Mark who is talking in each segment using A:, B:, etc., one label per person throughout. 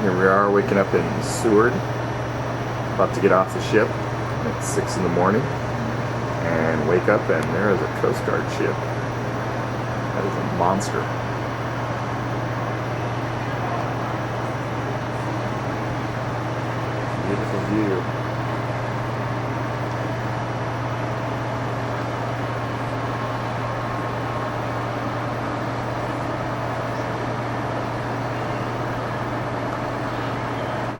A: Here we are waking up in Seward, about to get off the ship at 6 in the morning and wake up and there is a Coast Guard ship. That is a monster. Beautiful view.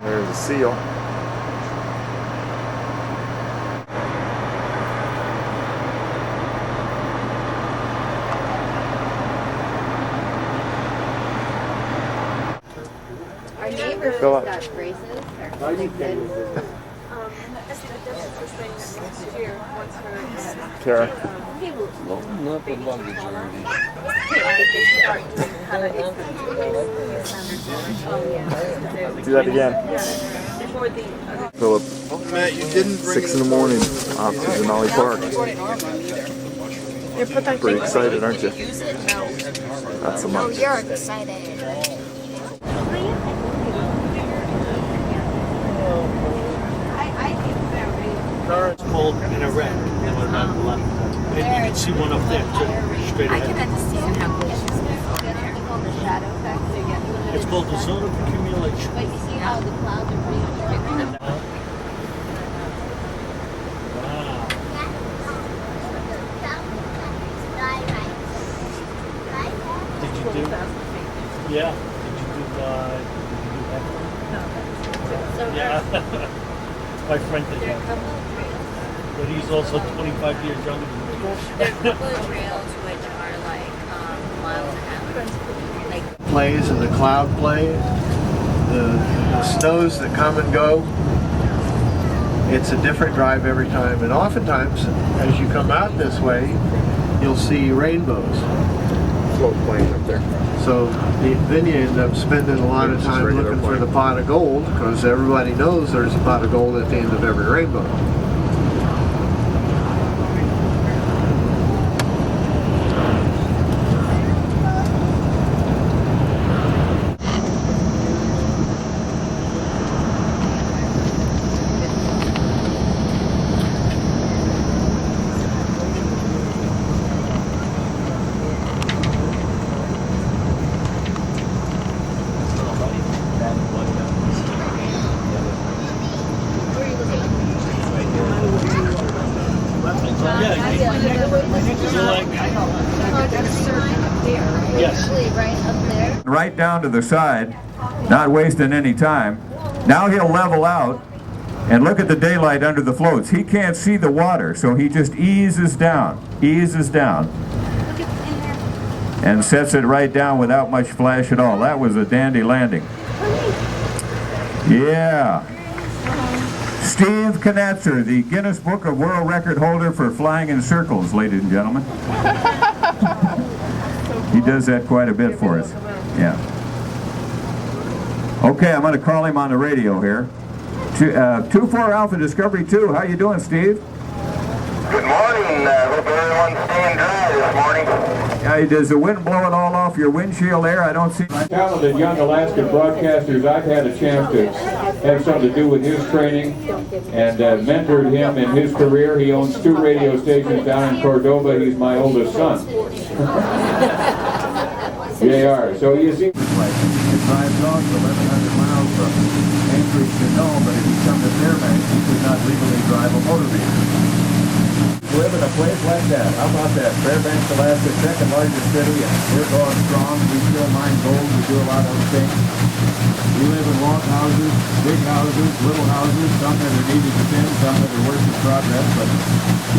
A: There's a seal.
B: Our neighbors
A: Philip.
B: got braces.
A: Kara. Do that again. Philip.
C: Matt, you didn't bring
A: 6 in the morning off to Denali Park. Pretty excited, aren't you? That's a
B: Oh,
A: month.
B: you're excited.
D: Car's pulled in a wreck and went on the left. And you can see one up there too, straight
B: I can
D: ahead.
B: understand how glaciers can called the shadow effect.
D: It's called the zone of accumulation.
B: But you see how the clouds are pretty much
D: Wow. Did you do? Yeah. Did you do that?
B: so
D: Yeah. My friend did that. But he's also 25 years younger than me.
B: There are a couple of trails which are like miles and a half. Like
C: plays and the cloud play, the snows that come and go. It's a different drive every time, and oftentimes as you come out this way you'll see rainbows.
A: Float plane up there.
C: So then you end up spending a lot of time looking for the pot of gold, because everybody knows there's a pot of gold at the end of every rainbow.
E: Right down to the side, not wasting any time. Now he'll level out and look at the daylight under the floats. He can't see the water, so he just eases down, and sets it right down without much flash at all. That was a dandy landing. Yeah. Steve Knatzer, the Guinness Book of World Record holder for flying in circles, ladies and gentlemen. He does that quite a bit for us. Yeah. Okay, I'm going to call him on the radio here. 24 Alpha Discovery 2. How you doing, Steve?
F: Good morning. Hope everyone's staying dry this morning.
E: Does the wind blow it all off your windshield there? I don't see.
G: Talented young Alaskan broadcasters, I've had a chance to have something to do with his training and mentored him in his career. He owns 2 radio stations down in Cordova. He's my oldest son. They are. So you see.
E: It drives off 1,100 miles from Anchorage to Nome, but if you come to Fairbanks, you could not legally drive a motor vehicle. Live in a place like that. How about that? Fairbanks, Alaska, second largest city, and we're going strong. We still mine gold. We do a lot of things. We live in log houses, big houses, little houses, some that are needed to tend, some that are work in progress, but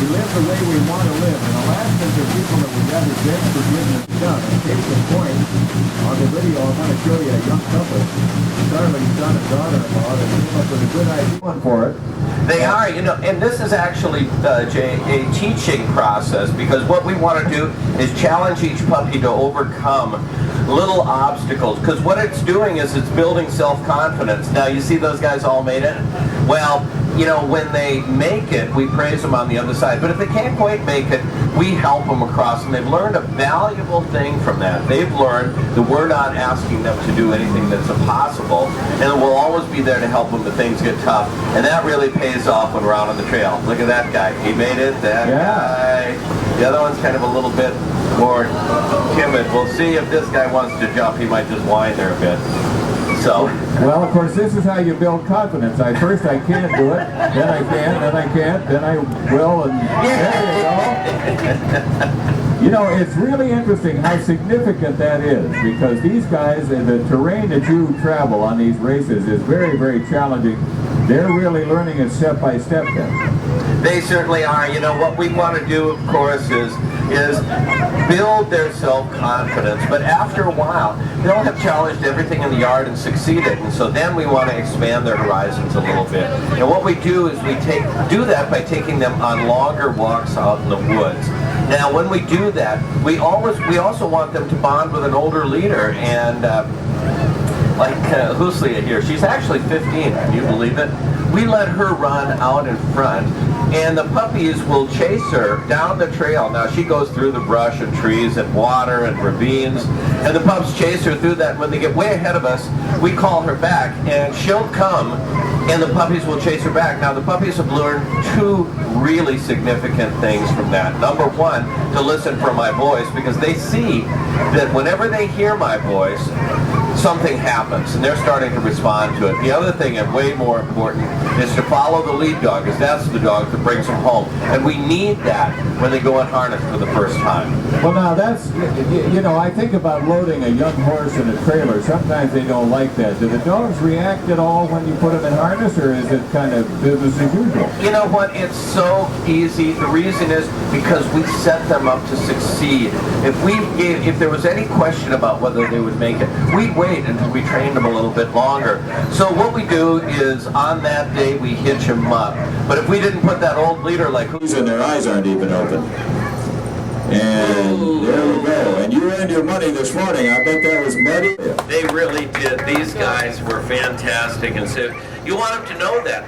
E: we live the way we want to live. And Alaskans are people that would rather beg forgiveness done. And case in point, on the video I'm going to show you a young couple, Charlie's son and daughter-in-law, that came up with a good idea for it.
F: They are, and this is actually, Jay, a teaching process, because what we want to do is challenge each puppy to overcome little obstacles, because what it's doing is it's building self-confidence. Now, you see those guys all made it? Well, you know, when they make it, we praise them on the other side. But if they can't quite make it, we help them across, and they've learned a valuable thing from that. They've learned that we're not asking them to do anything that's impossible, and that we'll always be there to help them when things get tough. And that really pays off when we're out on the trail. Look at that guy. He made it, that guy. The other one's kind of a little bit more timid. We'll see if this guy wants to jump. He might just whine there a bit. So.
E: Well, of course, this is how you build confidence. First I can't do it, then I can, then I can't, then I will, and there you go. You know, it's really interesting how significant that is, because these guys, the terrain that you travel on these races is very, very challenging. They're really learning it step by step then.
F: They certainly are. You know, what we want to do, of course, is build their self-confidence. But after a while, they'll have challenged everything in the yard and succeeded. And so then we want to expand their horizons a little bit. And what we do is we do that by taking them on longer walks out in the woods. Now, when we do that, we also want them to bond with an older leader. And like Huslia here, she's actually 15, can you believe it? We let her run out in front, and the puppies will chase her down the trail. Now, she goes through the brush and trees and water and ravines, and the pups chase her through that. When they get way ahead of us, we call her back, and she'll come, and the puppies will chase her back. Now, the puppies have learned two really significant things from that. Number one, to listen for my voice, because they see that whenever they hear my voice, something happens, and they're starting to respond to it. The other thing, and way more important, is to follow the lead dog, because that's the dog that brings them home. And we need that when they go in harness for the first time.
E: Well, now that's, you know, I think about loading a young horse in a trailer. Sometimes they don't like that. Do the dogs react at all when you put them in harness, or is it kind of business as usual?
F: You know what? It's so easy. The reason is because we set them up to succeed. If there was any question about whether they would make it, we'd wait until we trained them a little bit longer. So what we do is on that day we hitch them up. But if we didn't put that old leader like who's
E: And their eyes aren't even open. And there we go. And you earned your money this morning. I bet that was muddy.
F: they really did. These guys were fantastic, and so you want them to know that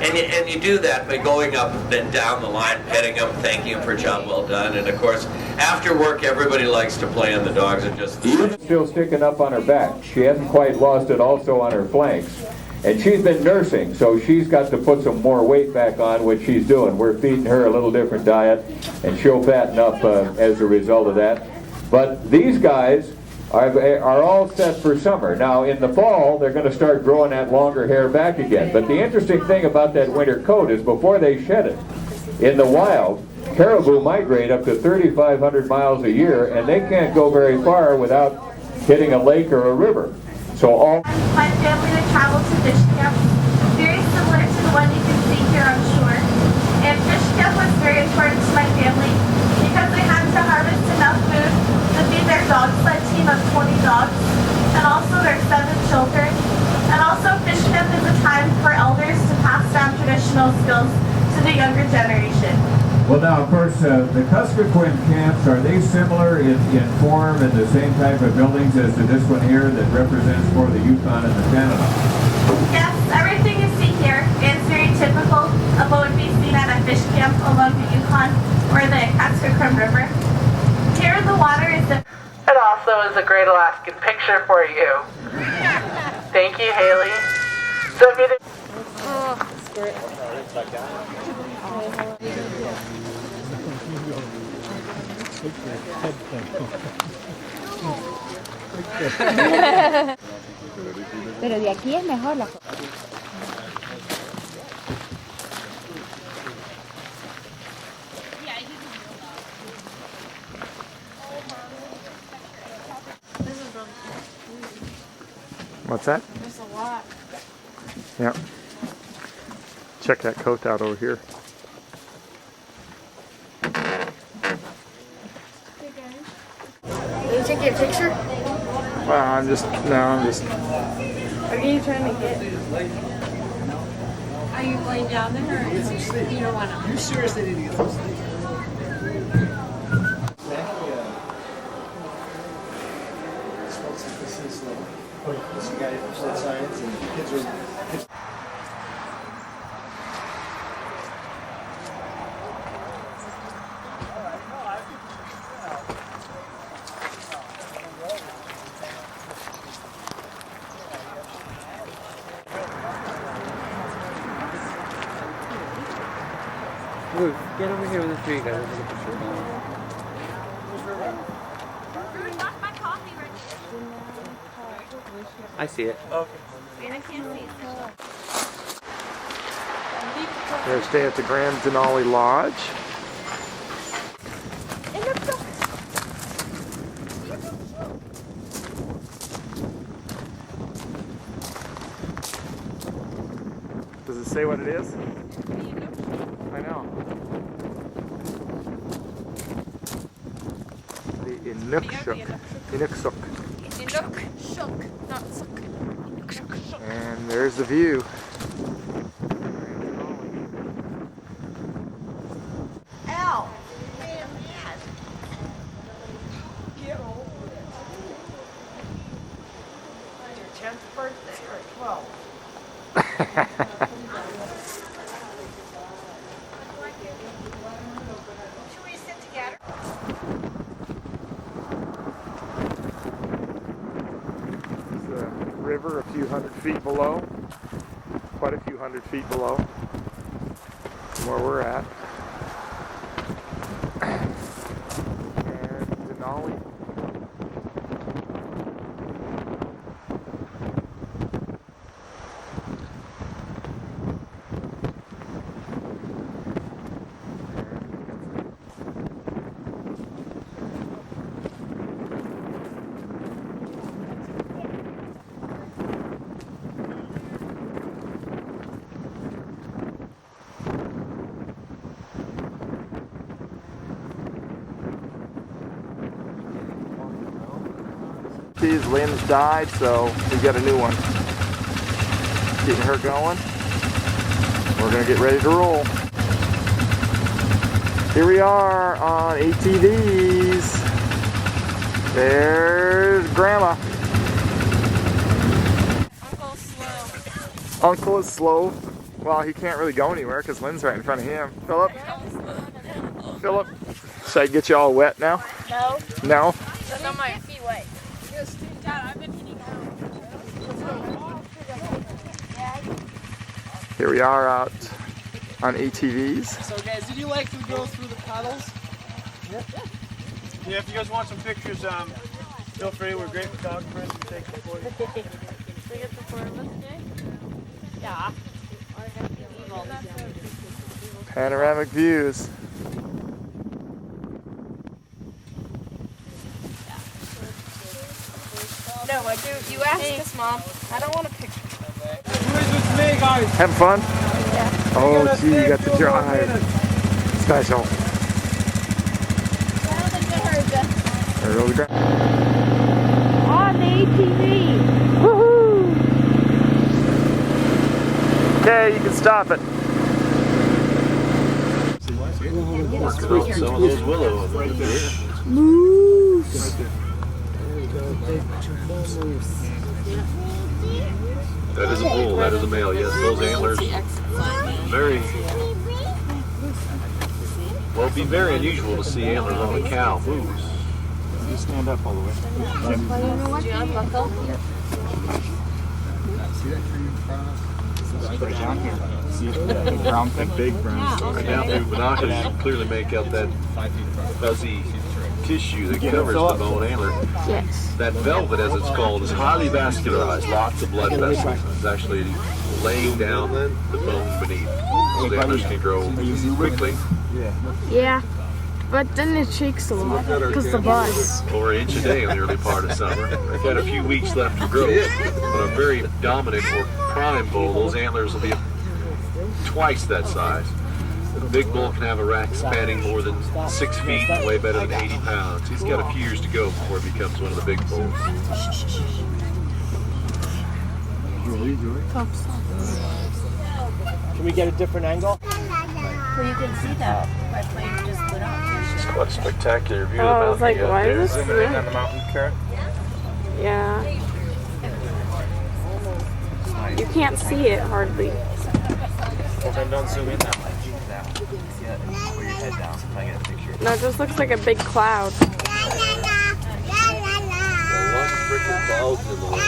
F: and you do that by going up and down the line, petting them, thanking them for a job well done, and of course after work everybody likes to play, and the dogs are just
G: Still sticking up on her back. She hasn't quite lost it also on her flanks. And she's been nursing, so she's got to put some more weight back on, which she's doing. We're feeding her a little different diet, and she'll fatten up as a result of that. But these guys are all set for summer. Now, in the fall, they're going to start growing that longer hair back again. But the interesting thing about that winter coat is before they shed it, in the wild, caribou migrate up to 3,500 miles a year, and they can't go very far without hitting a lake or a river. So all
H: My family would travel to fish camp, very similar to the one you can see here on shore. And fish camp was very important to my family because they had to harvest enough food to feed their dog sled team of 20 dogs and also their 7 children. And also fish camp is a time for elders to pass down traditional skills to the younger generation.
E: Well, now, of course, the Kuskokwim camps, are they similar in form and the same type of buildings as to this one here that represents for the Yukon and the Tanana?
H: Yes, everything you see here is very typical of what would be seen at a fish camp along the Yukon or the Kuskokwim River. Here the water is the...
I: It also is a great Alaskan picture for you. Thank you, Haley. So if you
B: Pero de aquí es mejor la cosa.
A: What's that?
H: There's a lot.
A: Yeah. Check that coat out over here.
H: Are you taking a picture?
A: Well, I'm just.
H: Are you trying to get...
B: Are you going down there or you don't want to?
C: You seriously need to get those things. This guy who said science and kids are...
J: Ruth, get over here with the three guys. Take a picture. I see it.
D: Okay.
A: We're staying at the Grand Denali Lodge. Does it say what it is? I know. The Inukshuk. Inukshuk.
H: Inukshuk, not suk.
A: And there's the view.
H: Ow! Your 10th birthday or 12th? Should we sit together?
A: There's the river a few hundred feet below. Quite a few hundred feet below from where we're at. And Denali. Lynn's died, so we got a new one. Getting her going. We're gonna get ready to roll. Here we are on ATVs. There's Grandma.
H: Uncle slow.
A: Uncle is slow. Well, he can't really go anywhere because Lynn's right in front of him. Philip? Philip? Should I get you all wet now?
H: No.
A: No?
H: That's on my feet wet. Dad, I've been hitting out.
A: Here we are out on ATVs.
D: So guys, did you like to go through the puddles? Yeah, if you guys want some pictures, feel free. We're great photographers. We take them for you.
H: We get the four of us today? Yeah.
A: Panoramic views.
H: No, I do. You asked us, Mom. I don't want a picture.
D: Who is with me, guys?
A: Having fun?
H: Yeah.
A: Oh, gee, you got the drive. Special.
H: I don't think I heard you.
A: There goes the ground.
H: On the ATV. Woohoo!
A: Okay, you can stop it.
F: Some of those willows.
H: Moose.
F: That is a bull, that is a male. Yes, those antlers very well, it'd be very unusual to see antlers on a cow. Moose.
A: You stand up all the way.
H: Do you unbuckle?
A: See that tree in front of us? Right down here. See that brown thing? Big brown.
F: Right now through binoculars, you can clearly make out that fuzzy tissue that covers the bone antler.
H: Yes.
F: That velvet, as it's called, is highly vascularized. Lots of blood vessels. It's actually laying down the bone beneath. Those antlers can grow quickly.
H: Yeah. But then it shakes a lot because the buzz.
F: Over an inch a day in the early part of summer. They've got a few weeks left to grow. But a very dominant or prime bull, those antlers will be twice that size. The big bull can have a rack spanning more than 6 feet and weigh better than 80 pounds. He's got a few years to go before he becomes one of the big bulls.
D: Can we get a different angle?
B: Well, you can see that my plane just lit up.
F: It's quite a spectacular view
H: Oh, I was
F: of the
H: like,
F: mountain.
H: why is this
A: Zooming in on the mountain, Karen.
H: Yeah. You can't see it hardly.
A: Well, then don't zoom in that much. Put your head down so I get a picture.
H: No, it just looks like a big cloud.
F: One freaking clouds in the way.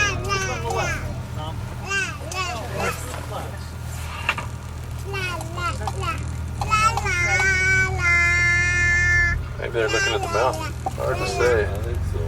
A: know. Hard to say.
J: I think so.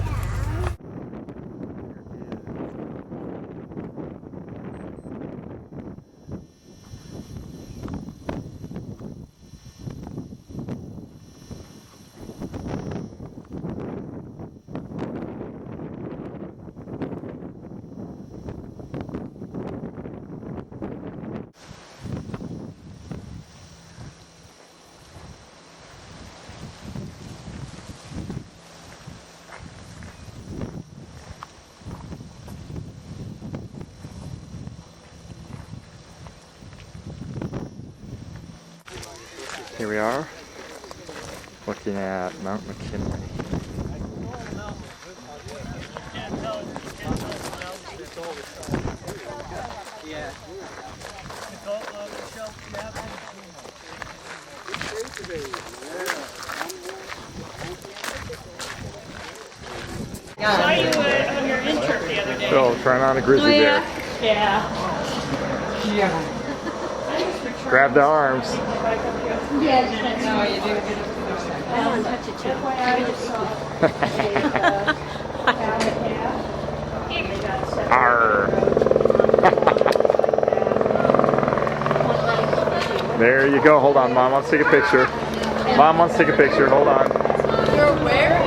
A: Here we are, looking at Mount McKinley.
K: Saw you on your intern the other day.
A: So, trying on a grizzly bear.
K: Yeah.
A: Grab the arms.
B: I don't touch it, Chip.
A: Arr. There you go. Hold on, Mom wants to take a picture. Mom wants to take a picture. Hold on.
H: You're where?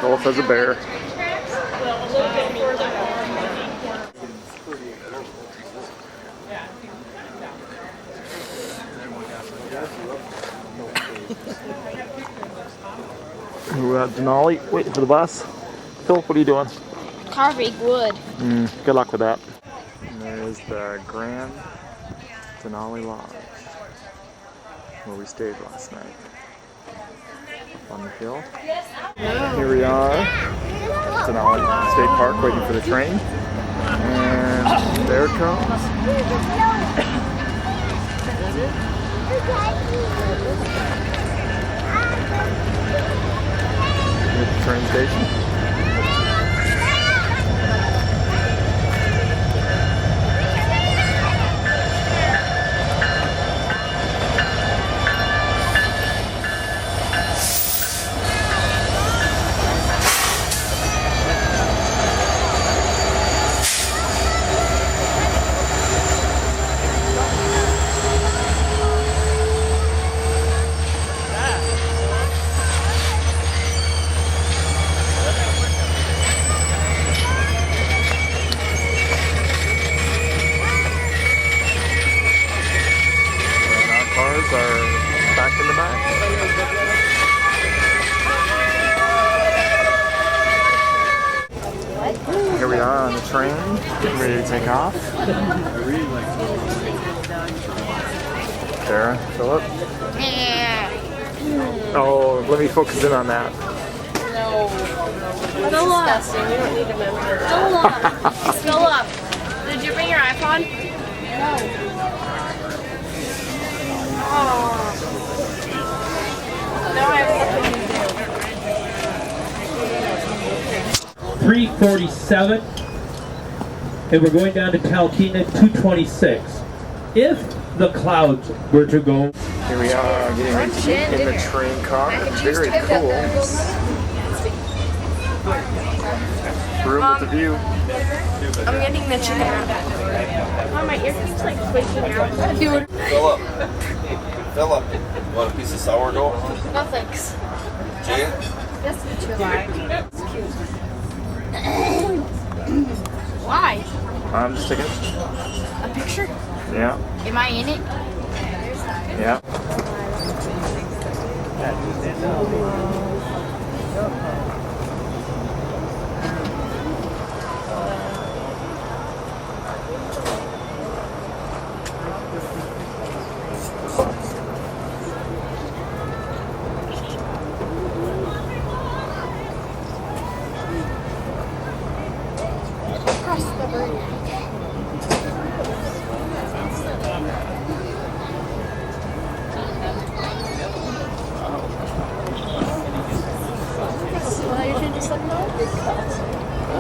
A: Rolf has a bear. We're at Denali, waiting for the bus. Phil, what are you doing?
H: Carving wood.
A: Good luck with that. And there's the Grand Denali Lodge, where we stayed last night. On the hill. Here we are, Denali State Park, waiting for the train. And there it comes. Here's the train station. Here we are on the train, getting ready to take off. Sarah, Philip. Oh, let me focus in on that.
H: No. That's disgusting. You don't need to remember. Fill up. Did you bring your iPod? No. Oh. Now I have nothing to do.
L: 347, and we're going down to Talkeetna 226. If the clouds were to go.
A: Here we are getting ready to get in the train car. Very cool. Room with the view.
H: I'm getting the chicken wrap. Oh, my ear keeps like squeaking out. Dude.
F: Philip, you want a piece of sourdough?
H: No thanks.
F: Jay?
H: That's too large. It's cute. Why?
A: I'm just taking
H: A picture?
A: Yeah.
H: Am I in it?
A: Yeah.
H: Cross the bridge. Well, you should just let me know.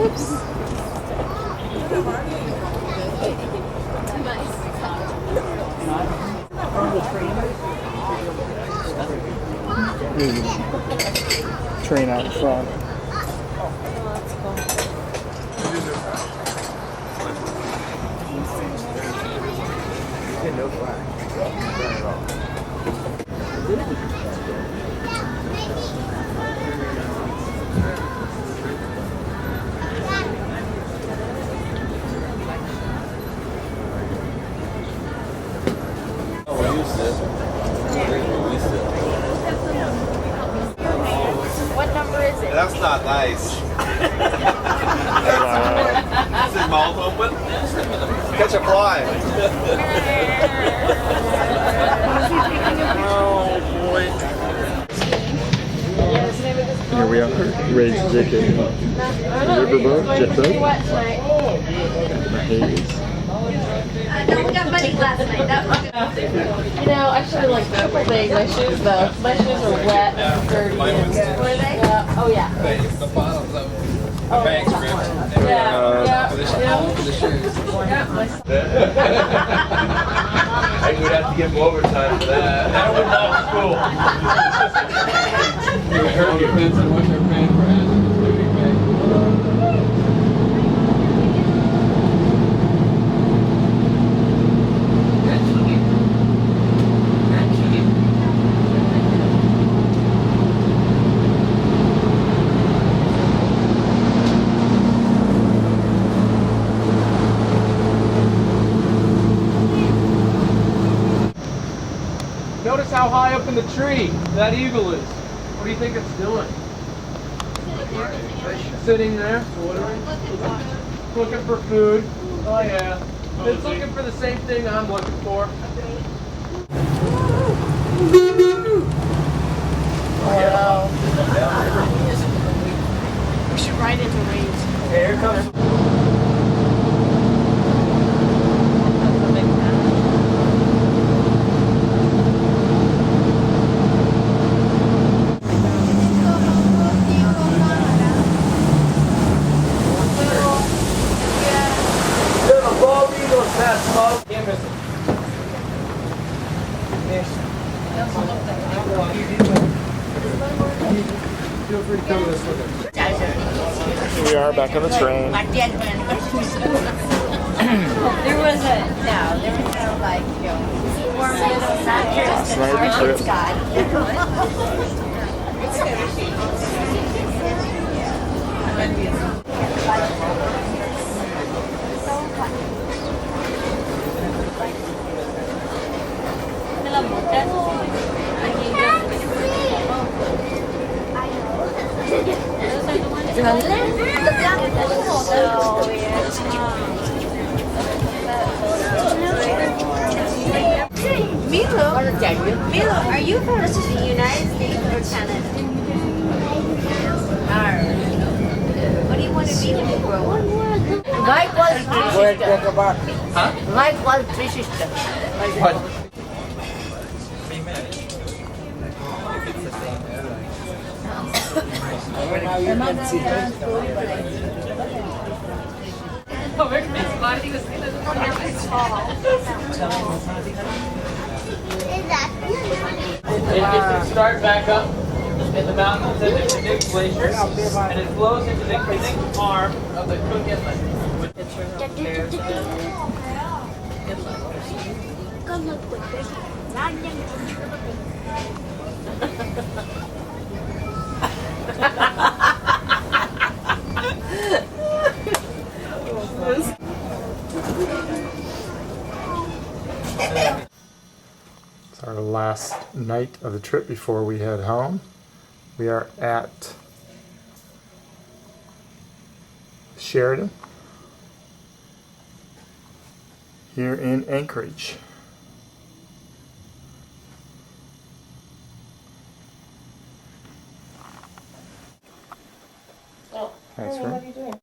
H: Oops.
M: train out in front.
A: No flag. Not at all.
B: What number is it?
F: That's not nice. Is his mouth open? Catch a fly.
M: Oh boy.
A: Here we are, raised JK. Riverboat, jet boat. The haze.
H: No, we got money last night. That was good.
K: You know, I should have like triple bagged my shoes though. My shoes are wet and dirty.
H: Were they?
K: Yeah. Oh yeah.
N: The bottoms of the bag's ripped.
K: Yeah.
N: For the shoes.
F: I would have to give him overtime for that.
N: That would not school. You heard depends on what they're paying for hazardous duty pay. Notice how high up in the tree that eagle is. What do you think it's doing? Sitting there, looking for food. Oh yeah. It's looking for the same thing I'm looking for.
K: Wow. We should ride into waves.
F: Hey, here comes.
N: Feel free to come this way.
A: Here we are back on the train.
B: There was no like,
A: Last night of the trip.
B: Milo, are you from the United States or Canada? What do you want to be when you grow up?
O: Mike was three sisters.
N: Huh?
O: Mike was three sisters.
N: What? It can start back up in the mountains and the Canuck Glacier, and it flows into the Canuck arm of the Cook Inlet.
A: It's our last night of the trip before we head home. We are at Sheraton here in Anchorage. Thanks, Ray.